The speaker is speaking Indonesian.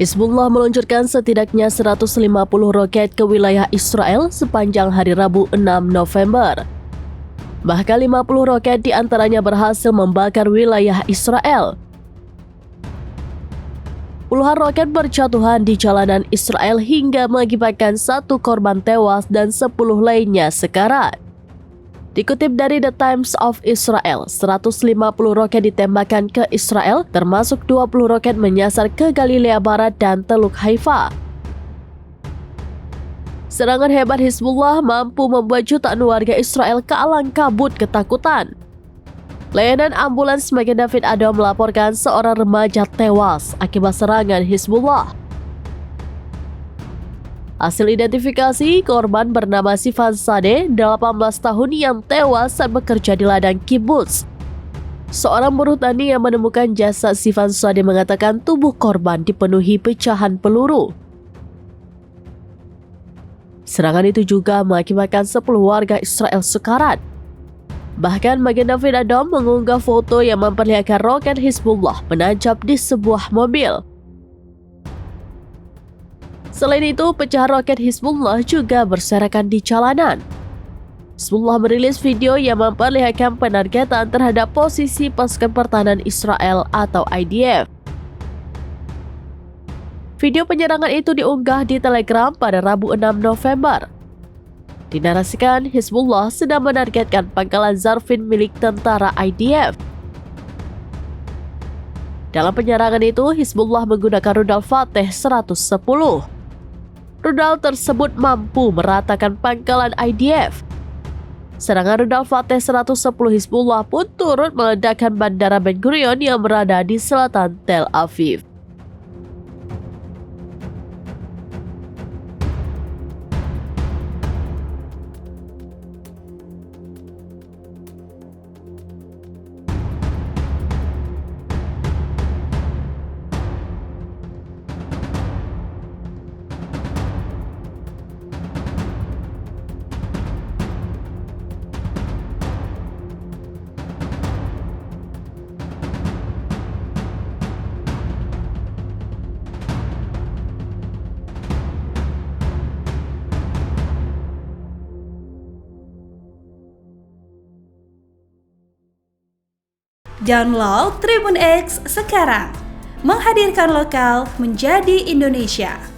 Hizbullah meluncurkan setidaknya 150 roket ke wilayah Israel sepanjang hari Rabu 6 November. Bahkan 50 roket diantaranya berhasil membakar wilayah Israel. Puluhan roket berjatuhan di jalanan Israel hingga mengakibatkan 1 korban tewas dan 10 lainnya sekarat. Dikutip dari The Times of Israel, 150 roket ditembakkan ke Israel, termasuk 20 roket menyasar ke Galilea Barat dan Teluk Haifa. Serangan hebat Hizbullah mampu membuat jutaan warga Israel kealang kabut ketakutan. Layanan ambulans Magen David Adom melaporkan seorang remaja tewas akibat serangan Hizbullah. Hasil identifikasi, korban bernama Sivan Sadeh, 18 tahun yang tewas saat bekerja di ladang kibbutz. Seorang buruh tani yang menemukan jasad Sivan Sadeh mengatakan tubuh korban dipenuhi pecahan peluru. Serangan itu juga mengakibatkan 10 warga Israel sekarat. Bahkan Magen David Adom mengunggah foto yang memperlihatkan roket Hizbullah menancap di sebuah mobil. Selain itu, pecahan roket Hizbullah juga berserakan di jalanan. Hizbullah merilis video yang memperlihatkan penargetan terhadap posisi pasukan pertahanan Israel atau IDF. Video penyerangan itu diunggah di Telegram pada Rabu 6 November. Dinarasikan Hizbullah sedang menargetkan pangkalan Zarfin milik tentara IDF. Dalam penyerangan itu, Hizbullah menggunakan rudal Fateh 110. Rudal tersebut mampu meratakan pangkalan IDF. Serangan rudal Fateh 110 Hizbullah pun turut meledakkan Bandara Ben Gurion yang berada di selatan Tel Aviv. Download Tribun X sekarang, menghadirkan lokal menjadi Indonesia.